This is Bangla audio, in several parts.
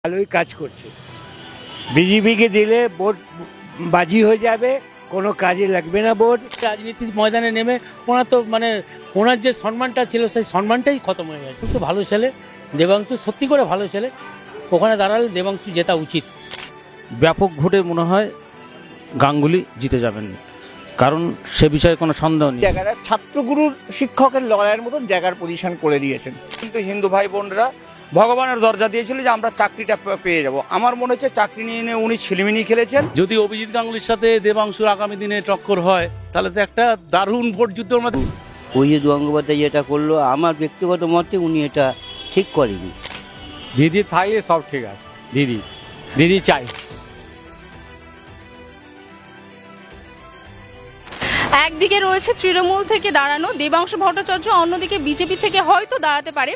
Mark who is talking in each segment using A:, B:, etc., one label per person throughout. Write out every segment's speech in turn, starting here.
A: ভালোই কাজ করছে। বিজেপিকে দিলে ভোট বাজি হয়ে যাবে, কোনো কাজে লাগবে না ভোট।
B: রাজনীতির ময়দানে নেমে ওনার তো ওনার যে সম্মানটা ছিল সেই সম্মানটাই খতম হয়ে গেছে। তো ভালো ছেলে দেবাংশু, সত্যি করে ভালো ছেলে, ওখানে দাঁড়ালে দেবাংশু জেতা উচিত।
C: ব্যাপক ভোটে মনে হয় গাঙ্গুলি জিতে যাবেন, কারণ সে বিষয়ে কোনো সন্দেহ নেই।
D: জায়গাটা ছাত্রগুরুর শিক্ষকের লড়াইয়ের মতন জায়গার পজিশন করে দিয়েছেন।
E: কিন্তু হিন্দু ভাই বোনরা ভগবানের দরজা দিয়েছিল যে আমরা চাকরিটা পেয়ে যাব। আমার মনে হচ্ছে চাকরি নিয়ে উনি ছিলিমিনি খেলেছেন।
F: যদি অভিজিৎ গাঙ্গুলির সাথে দেবাংশুর আগামী দিনে টক্কর হয় তাহলে তো একটা দারুণ ভোট যুদ্ধের মধ্যে।
G: অভিজিৎ গঙ্গোপাধ্যায় যেটা করলো, আমার ব্যক্তিগত মতে উনি এটা ঠিক করেনি।
H: দিদি থাকলে সব ঠিক আছে। দিদি চাই।
I: একদিকে রয়েছে তৃণমূল থেকে দাঁড়ানো দেবাংশু ভট্টাচার্য, অন্যদিকে বিজেপি থেকে হয়তো দাঁড়াতে পারে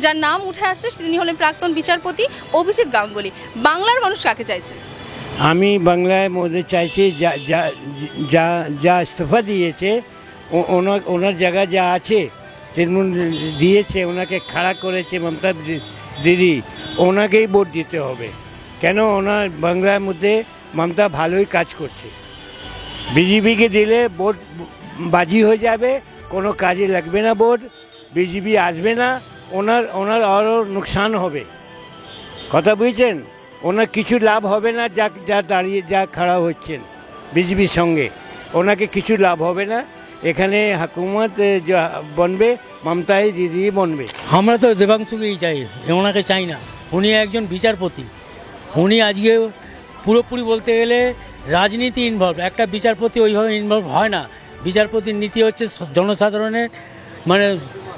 I: যার নাম উঠে আসছে, তিনি হলেন প্রাক্তন বিচারপতি অভিজিৎ গাঙ্গুলি। বাংলার মানুষ কাকে চাইছে?
A: আমি বাংলায় মধ্যে চাইছি যা যা যা যা ইস্তফা দিয়েছে, ওনার জায়গা যা আছে তৃণমূল দিয়েছে, ওনাকে খাড়া করেছে মমতা দিদি, ওনাকেই ভোট দিতে হবে। কেন ওনার বাংলার মধ্যে মমতা ভালোই কাজ করছে। বিজেপিকে দিলে ভোট বাজি হয়ে যাবে, কোনো কাজে লাগবে না ভোট, বিজেপি আসবে না, ওনার আরও নুকসান হবে। কথা বুঝছেন? ওনার কিছু লাভ হবে না, যা দাঁড়িয়ে যা খাড়া হচ্ছেন বিজেপির সঙ্গে, ওনাকে কিছু লাভ হবে না। এখানে হুকুমত বনবে মমতাই দিদি বনবে।
B: আমরা তো দেবাংশুকেই চাই, ওনাকে চাই না। উনি একজন বিচারপতি, উনি আজকে পুরোপুরি বলতে গেলে রাজনীতি ইনভলভ। একটা বিচারপতি ওইভাবে ইনভলভ হয় না। বিচারপতির নীতি হচ্ছে জনসাধারণের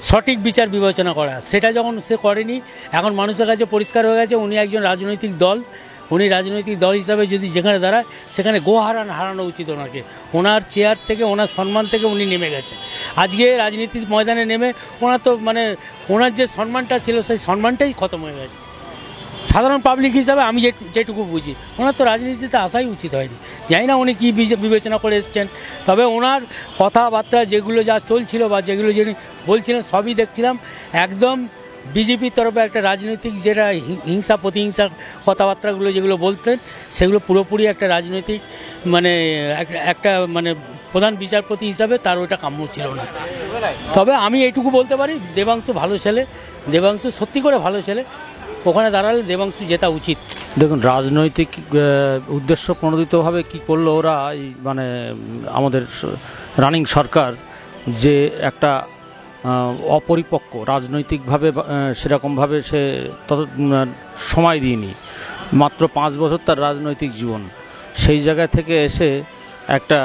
B: সঠিক বিচার বিবেচনা করা, সেটা যখন সে করেনি, এখন মানুষের কাছে পরিষ্কার হয়ে গেছে উনি একজন রাজনৈতিক দল। উনি রাজনৈতিক দল হিসাবে যদি যেখানে দাঁড়ায় সেখানে হারানো উচিত ওনাকে। ওনার চেয়ার থেকে, ওনার সম্মান থেকে উনি নেমে গেছে। আজকে রাজনীতির ময়দানে নেমে ওনার তো ওনার যে সম্মানটা ছিল সেই সম্মানটাই খতম হয়ে গেছে। সাধারণ পাবলিক হিসাবে আমি যেটুকু বুঝি, ওনার তো রাজনীতিতে আসাই উচিত হয়নি। জানি না উনি কী বিবেচনা করে এসছেন, তবে ওনার কথাবার্তা যেগুলো যা চলছিল বা যেগুলো যিনি বলছিলেন সবই দেখছিলাম একদম বিজেপির তরফে একটা রাজনৈতিক, যেটা হিংসা প্রতিহিংসা কথাবার্তাগুলো যেগুলো বলতেন, সেগুলো পুরোপুরি একটা রাজনৈতিক একটা প্রধান বিচারপতি হিসাবে তার ওইটা কাম্য ছিল না। তবে আমি এইটুকু বলতে পারি, দেবাংশু ভালো ছেলে, দেবাংশু সত্যি করে ভালো ছেলে, ওখানে দাঁড়ালে দেবাংশু জেতা উচিত।
C: দেখুন, রাজনৈতিক উদ্দেশ্য প্রণোদিতভাবে কি করলো ওরা, আমাদের রানিং সরকার যে একটা অপরিপক্ক রাজনৈতিকভাবে সেরকমভাবে সে তত সময় দিইনি, মাত্র 5 বছর তার রাজনৈতিক জীবন। সেই জায়গা থেকে এসে একটা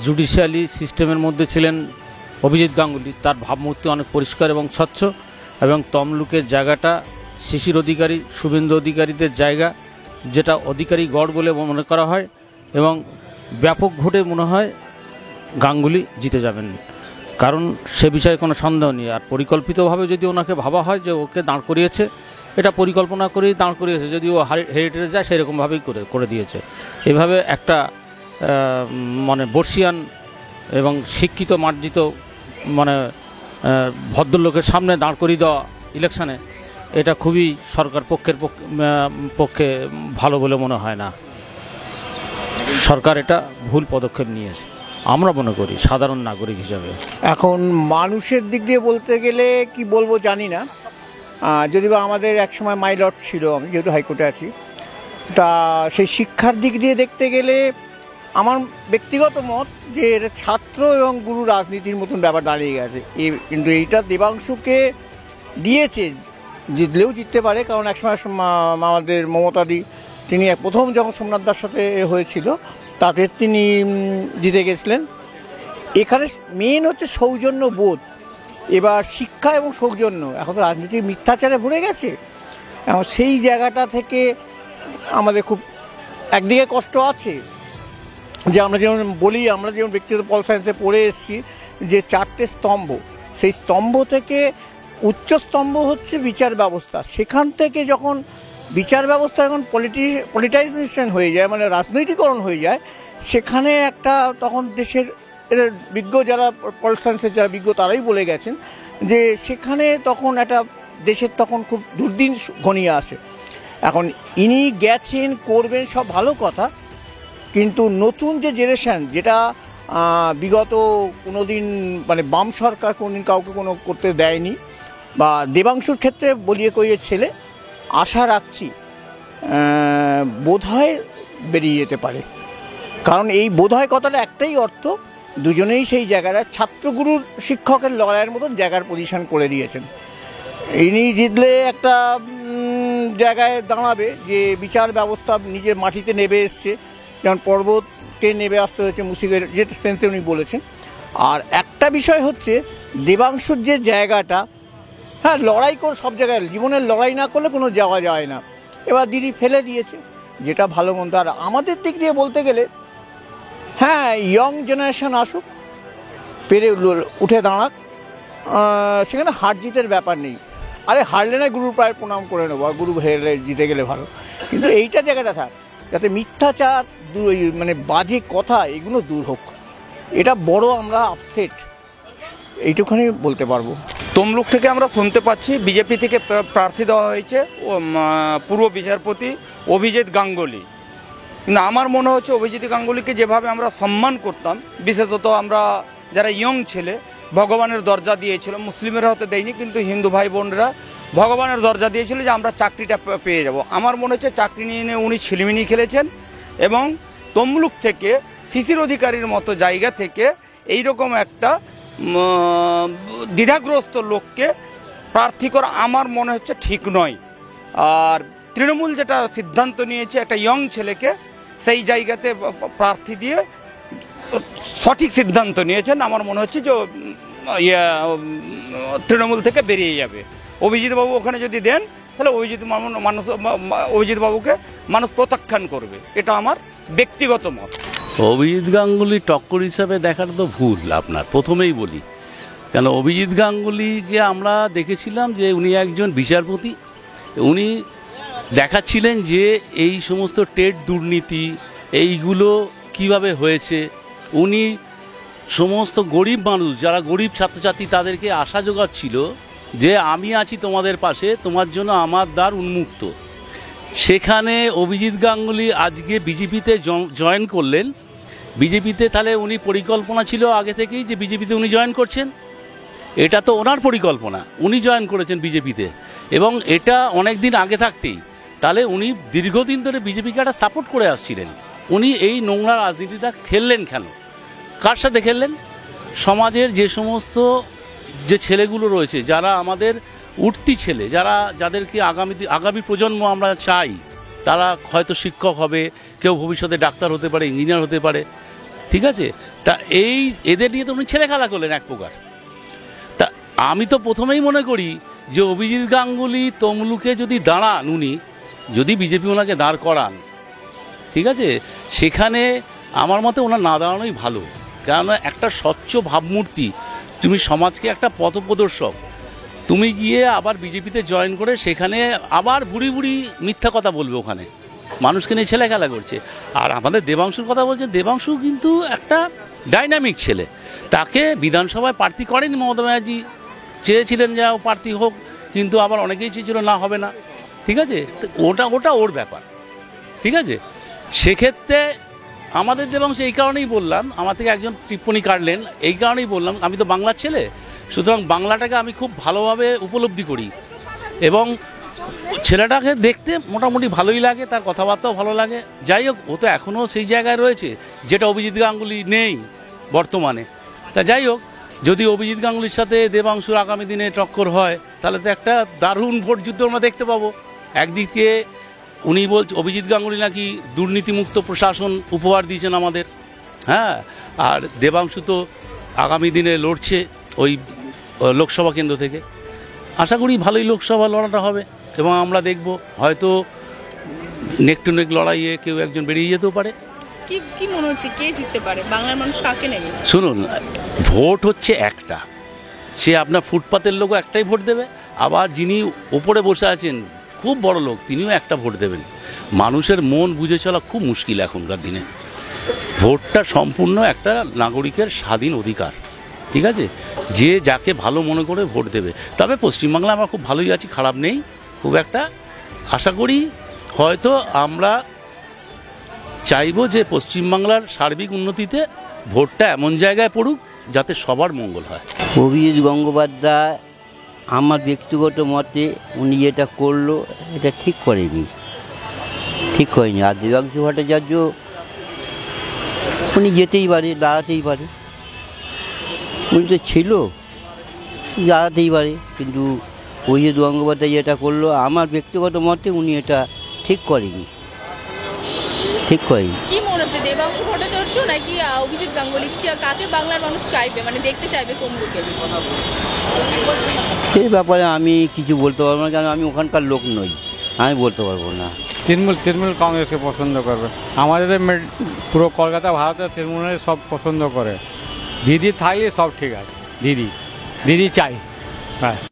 C: জুডিশিয়ালি সিস্টেমের মধ্যে ছিলেন অভিজিৎ গাঙ্গুলি। তার ভাবমূর্তি অনেক পরিষ্কার এবং স্বচ্ছ, এবং তমলুকের জায়গাটা শিশির অধিকারী, শুভেন্দু অধিকারীদের জায়গা, যেটা অধিকারী গড় বলে মনে করা হয়, এবং ব্যাপক ভোটে মনে হয় গাঙ্গুলি জিতে যাবেন, কারণ সে বিষয়ে কোনো সন্দেহ নেই। আর পরিকল্পিতভাবে যদি ওনাকে ভাবা হয় যে ওকে দাঁড় করিয়েছে, এটা পরিকল্পনা করেই দাঁড় করিয়েছে। যদি ও হেরিটেজে যায় সেরকমভাবেই করে দিয়েছে। এভাবে একটা বর্ষিয়ান এবং শিক্ষিত মার্জিত ভদ্রলোকের সামনে দাঁড় করিয়ে দেওয়া ইলেকশনে, এটা খুবই সরকার পক্ষে ভালো বলে মনে হয় না। সরকার এটা ভুল পদক্ষেপ নিয়েছে আমরা মনে করি সাধারণ নাগরিক হিসাবে।
D: এখন মানুষের দিক দিয়ে বলতে গেলে কি বলবো জানি না, যদি বা আমাদের একসময় মাইলট ছিল, আমি যেহেতু হাইকোর্টে আছি, তা সেই শিক্ষার দিক দিয়ে দেখতে গেলে আমার ব্যক্তিগত মত যে এটা ছাত্র এবং গুরু রাজনীতির মতন ব্যাপার দাঁড়িয়ে গেছে। কিন্তু এইটা দেবাংশুকে দিয়েছে, জিতলেও জিততে পারে, কারণ একসময় আমাদের মমতাদি তিনি প্রথম যখন সোমনাথদার সাথে হয়েছিল তাতে তিনি জিতে গেছিলেন। এখানে মেন হচ্ছে সৌজন্য বোধ। এবার শিক্ষা এবং সৌজন্য এখন তো রাজনীতির মিথ্যাচারে ভরে গেছে। এখন সেই জায়গাটা থেকে আমাদের খুব একদিকে কষ্ট আছে, যে আমরা যেমন বলি, আমরা যেমন ব্যক্তিগত পল সায়েন্সে পড়ে এসেছি যে 4টে স্তম্ভ, সেই স্তম্ভ থেকে উচ্চ স্তম্ভ হচ্ছে বিচার ব্যবস্থা। সেখান থেকে যখন বিচার ব্যবস্থা এখন পলিটাইজেশন হয়ে যায়, রাজনৈতিকরণ হয়ে যায়, সেখানে একটা তখন দেশের বিজ্ঞ যারা পল সায়েন্সের যারা বিজ্ঞ তারাই বলে গেছেন যে সেখানে তখন একটা দেশের তখন খুব দুর্দিন ঘনিয়ে আসে। এখন ইনি গেছেন, করবেন, সব ভালো কথা, কিন্তু নতুন যে জেনারেশন, যেটা বিগত কোনো দিন মানে বাম সরকার কোনোদিন কাউকে কোনো করতে দেয়নি, বা দেবাংশুর ক্ষেত্রে বলিয়ে কইয়ে ছেলে, আশা রাখছি বোধহয় বেরিয়ে যেতে পারে। কারণ এই বোধহয় কথাটা একটাই অর্থ, দুজনেই সেই জায়গাটা ছাত্রগুরুর শিক্ষকের লড়াইয়ের মতন জায়গার পজিশন করে দিয়েছেন। ইনি জিতলে একটা জায়গায় দাঁড়াবে যে বিচার ব্যবস্থা নিজের মাটিতে নেবে এসছে, যেমন পর্বতকে নেবে আসতে হয়েছে মুশিকের যে সেন্সে উনি বলেছেন। আর একটা বিষয় হচ্ছে দেবাংশুর যে জায়গাটা, হ্যাঁ লড়াই করে সব জায়গায়, জীবনের লড়াই না করলে কোনো যাওয়া যায় না। এবার দিদি ফেলে দিয়েছে, যেটা ভালো মন্দ। আর আমাদের দিক দিয়ে বলতে গেলে হ্যাঁ ইয়ং জেনারেশন আসুক, পেরে উঠে দাঁড়াক, সেখানে হার জিতের ব্যাপার নেই। আরে হারলে না গুরুর প্রায় প্রণাম করে নেবো, আর গুরু হেরলে জিতে গেলে ভালো, কিন্তু এইটা জায়গাটা থাক যাতে মিথ্যাচার মানে বাজে কথা এগুলো দূর হোক, এটা বড় আমরা আপসেট, এইটুখানি বলতে পারবো।
E: তমলুক থেকে আমরা শুনতে পাচ্ছি বিজেপি থেকে প্রার্থী দেওয়া হয়েছে পূর্ব বিচারপতি অভিজিৎ গাঙ্গুলি। কিন্তু আমার মনে হচ্ছে অভিজিৎ গাঙ্গুলিকে যেভাবে আমরা সম্মান করতাম, বিশেষত আমরা যারা ইয়ং ছেলে, ভগবানের দরজা দিয়েছিল, মুসলিমেরা হতে দেয়নি কিন্তু হিন্দু ভাই বোনরা ভগবানের দরজা দিয়েছিল যে আমরা চাকরিটা পেয়ে যাব। আমার মনে হচ্ছে চাকরি নিয়ে উনি ছিলিমিনি খেলেছেন, এবং তমলুক থেকে শিশির অধিকারীর মতো জায়গা থেকে এইরকম একটা দ্বিধাগ্রস্ত লোককে প্রার্থী করা আমার মনে হচ্ছে ঠিক নয়। আর তৃণমূল যেটা সিদ্ধান্ত নিয়েছে একটা ইয়ং ছেলেকে সেই জায়গাতে প্রার্থী দিয়ে সঠিক সিদ্ধান্ত নিয়েছেন। আমার মনে হচ্ছে যে তৃণমূল থেকে বেরিয়ে যাবে। অভিজিৎবাবু ওখানে যদি দেন তাহলে অভিজিৎবাবুকে মানুষ প্রত্যাখ্যান করবে, এটা আমার ব্যক্তিগত মত।
F: অভিজিৎ গাঙ্গুলি টক্কর হিসাবে দেখার তো ভুল আপনার, প্রথমেই বলি। কেন অভিজিৎ গাঙ্গুলিকে আমরা দেখেছিলাম যে উনি একজন বিচারপতি, উনি দেখাচ্ছিলেন যে এই সমস্ত টেট দুর্নীতি এইগুলো কিভাবে হয়েছে। উনি সমস্ত গরিব মানুষ, যারা গরিব ছাত্রছাত্রী, তাদেরকে আশা যোগাচ্ছিল যে আমি আছি তোমাদের পাশে, তোমার জন্য আমার দ্বার উন্মুক্ত। সেখানে অভিজিৎ গাঙ্গুলি আজকে বিজেপিতে জয়েন করলেন। বিজেপিতে তাহলে উনি পরিকল্পনা ছিল আগে থেকেই যে বিজেপিতে উনি জয়েন করছেন, এটা তো ওনার পরিকল্পনা, উনি জয়েন করেছেন বিজেপিতে, এবং এটা অনেক দিন আগে থাকতেই। তাহলে উনি দীর্ঘদিন ধরে বিজেপিকে একটা সাপোর্ট করে আসছিলেন। উনি এই নোংরা রাজনীতিটা খেললেন কেন? কার সাথে খেললেন? সমাজের যে সমস্ত যে ছেলেগুলো রয়েছে, যারা আমাদের উঠতি ছেলে, যাদেরকে আগামী প্রজন্ম আমরা চাই, তারা হয়তো শিক্ষক হবে, কেউ ভবিষ্যতে ডাক্তার হতে পারে, ইঞ্জিনিয়ার হতে পারে, ঠিক আছে? তা এদের নিয়ে তো উনি ছেলে খেলা করলেন এক প্রকার। তা আমি তো প্রথমেই মনে করি যে অভিজিৎ গাঙ্গুলি তমলুকে যদি দাঁড়ান, উনি যদি বিজেপি ওনাকে দাঁড় করান, ঠিক আছে, সেখানে আমার মতে ওনার না দাঁড়ানোই ভালো। কেননা একটা স্বচ্ছ ভাবমূর্তি, তুমি সমাজকে একটা পথপ্রদর্শক, তুমি গিয়ে আবার বিজেপিতে জয়েন করে সেখানে আবার বুড়ি বুড়ি মিথ্যা কথা বলবে, ওখানে মানুষকে নিয়ে ছেলে খেলা করছে। আর আমাদের দেবাংশুর কথা বলছেন, দেবাংশু কিন্তু একটা ডাইনামিক ছেলে, তাকে বিধানসভায় প্রার্থী করেনি মমতা ব্যানার্জি, চেয়েছিলেন যে প্রার্থী হোক, কিন্তু আবার অনেকেই চেয়েছিল না হবে না, ঠিক আছে, ওটা ওর ব্যাপার, ঠিক আছে। সেক্ষেত্রে আমাদের দেবাংশু, এই কারণেই বললাম, আমার থেকে একজন টিপ্পণী কাটলেন, এই কারণেই বললাম আমি তো বাংলার ছেলে, সুতরাং বাংলাটাকে আমি খুব ভালোভাবে উপলব্ধি করি, এবং ছেলেটাকে দেখতে মোটামুটি ভালোই লাগে, তার কথাবার্তাও ভালো লাগে। যাই হোক, ও তো এখনও সেই জায়গায় রয়েছে যেটা অভিজিৎ গাঙ্গুলি নেই বর্তমানে। তা যাই হোক, যদি অভিজিৎ গাঙ্গুলির সাথে দেবাংশুর আগামী দিনে টক্কর হয়, তাহলে তো একটা দারুণ ভোট যুদ্ধ আমরা দেখতে পাবো। একদিকে উনি অভিজিৎ গাঙ্গুলি নাকি দুর্নীতিমুক্ত প্রশাসন উপহার দিয়েছেন আমাদের, হ্যাঁ, আর দেবাংশু তো আগামী দিনে লড়ছে ওই লোকসভা কেন্দ্র থেকে। আশা করি ভালোই লোকসভা লড়াটা হবে, এবং আমরা দেখব হয়তো নেক টু নেক লড়াইয়ে কেউ একজন বেরিয়ে যেতেও পারে।
I: কি মনে হচ্ছে কে জিততে পারে? বাংলার মানুষ কাকে নেবে?
F: শুনুন, ভোট হচ্ছে একটা, সে আপনার ফুটপাতের লোকও একটাই ভোট দেবে, আবার যিনি ওপরে বসে আছেন খুব বড় লোক, তিনিও একটা ভোট দেবেন। মানুষের মন বুঝে চলা খুব মুশকিল এখনকার দিনে। ভোটটা সম্পূর্ণ একটা নাগরিকের স্বাধীন অধিকার, ঠিক আছে, যে যাকে ভালো মনে করে ভোট দেবে। তবে পশ্চিমবাংলায় আমরা খুব ভালোই আছি, খারাপ নেই খুব একটা। আশা করি হয়তো আমরা চাইবো যে পশ্চিমবাংলার সার্বিক উন্নতিতে ভোটটা এমন জায়গায় পড়ুক যাতে সবার মঙ্গল হয়।
G: অভিজিৎ গঙ্গোপাধ্যায় আমার ব্যক্তিগত মতে উনি যেটা করলো এটা ঠিক করেনি, ঠিক করেনি। আর দেবাংশু ভট্টাচার্য উনি যেতেই পারে, দাঁড়াতেই পারে, উনি তো ছিল, দাঁড়াতেই পারে। কিন্তু অভিজিৎ গঙ্গোপাধ্যায় যেটা করলো আমার ব্যক্তিগত মতে উনি এটা ঠিক করেনি, ঠিক করেনি।
I: কি মনে হচ্ছে দেবাংশু ভট্টাচার্য নাকি অভিজিৎ গাঙ্গুলি, কাকে বাংলার মানুষ চাইবে, মানে দেখতে চাইবে কোন দিকে?
G: সেই ব্যাপারে আমি কিছু বলতে পারবো না, কারণ আমি ওখানকার লোক নই, আমি বলতে পারবো না।
H: তৃণমূল কংগ্রেসকে পছন্দ করবে। আমাদের পুরো কলকাতা ভারতে তৃণমূলের সব পছন্দ করে। দিদি থাকলে সব ঠিক আছে, দিদি চাই ব্যাস।